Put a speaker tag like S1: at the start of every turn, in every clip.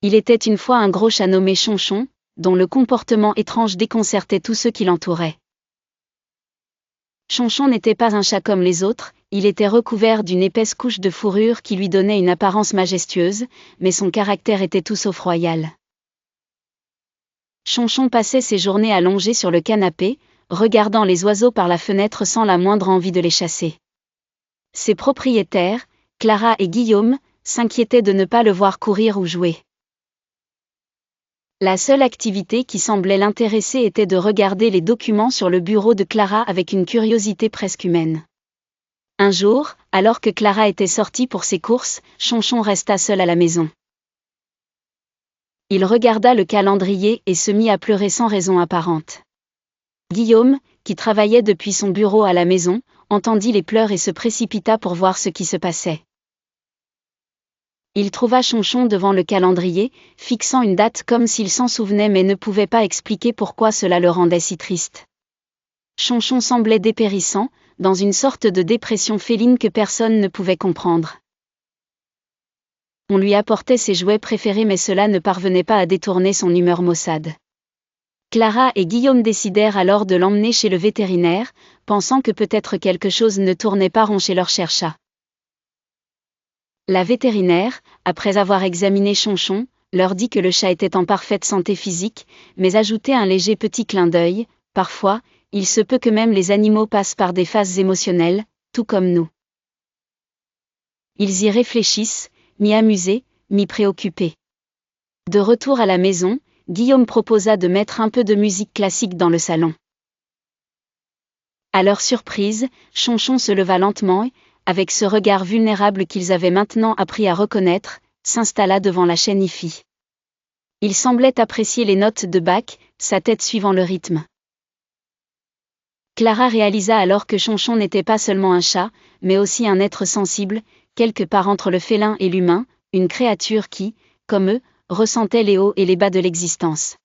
S1: Il était une fois un gros chat nommé Chonchon, dont le comportement étrange déconcertait tous ceux qui l'entouraient. Chonchon n'était pas un chat comme les autres, il était recouvert d'une épaisse couche de fourrure qui lui donnait une apparence majestueuse, mais son caractère était tout sauf royal. Chonchon passait ses journées allongé sur le canapé, regardant les oiseaux par la fenêtre sans la moindre envie de les chasser. Ses propriétaires, Clara et Guillaume, s'inquiétaient de ne pas le voir courir ou jouer. La seule activité qui semblait l'intéresser était de regarder les documents sur le bureau de Clara avec une curiosité presque humaine. Un jour, alors que Clara était sortie pour ses courses, Chonchon resta seul à la maison. Il regarda le calendrier et se mit à pleurer sans raison apparente. Guillaume, qui travaillait depuis son bureau à la maison, entendit les pleurs et se précipita pour voir ce qui se passait. Il trouva Chonchon devant le calendrier, fixant une date comme s'il s'en souvenait mais ne pouvait pas expliquer pourquoi cela le rendait si triste. Chonchon semblait dépérissant, dans une sorte de dépression féline que personne ne pouvait comprendre. On lui apportait ses jouets préférés mais cela ne parvenait pas à détourner son humeur maussade. Clara et Guillaume décidèrent alors de l'emmener chez le vétérinaire, pensant que peut-être quelque chose ne tournait pas rond chez leur cher chat. La vétérinaire, après avoir examiné Chonchon, leur dit que le chat était en parfaite santé physique, mais ajoutait un léger petit clin d'œil, parfois, il se peut que même les animaux passent par des phases émotionnelles, tout comme nous. Ils y réfléchissent, mi-amusés, mi-préoccupés. De retour à la maison, Guillaume proposa de mettre un peu de musique classique dans le salon. À leur surprise, Chonchon se leva lentement et, avec ce regard vulnérable qu'ils avaient maintenant appris à reconnaître, s'installa devant la chaîne hi-fi. Il semblait apprécier les notes de Bach, sa tête suivant le rythme. Clara réalisa alors que Chonchon n'était pas seulement un chat, mais aussi un être sensible, quelque part entre le félin et l'humain, une créature qui, comme eux, ressentait les hauts et les bas de l'existence.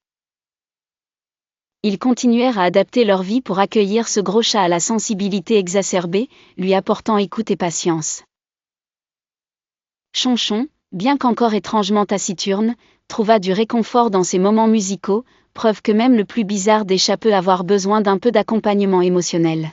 S1: Ils continuèrent à adapter leur vie pour accueillir ce gros chat à la sensibilité exacerbée, lui apportant écoute et patience. Chonchon, bien qu'encore étrangement taciturne, trouva du réconfort dans ces moments musicaux, preuve que même le plus bizarre des chats peut avoir besoin d'un peu d'accompagnement émotionnel.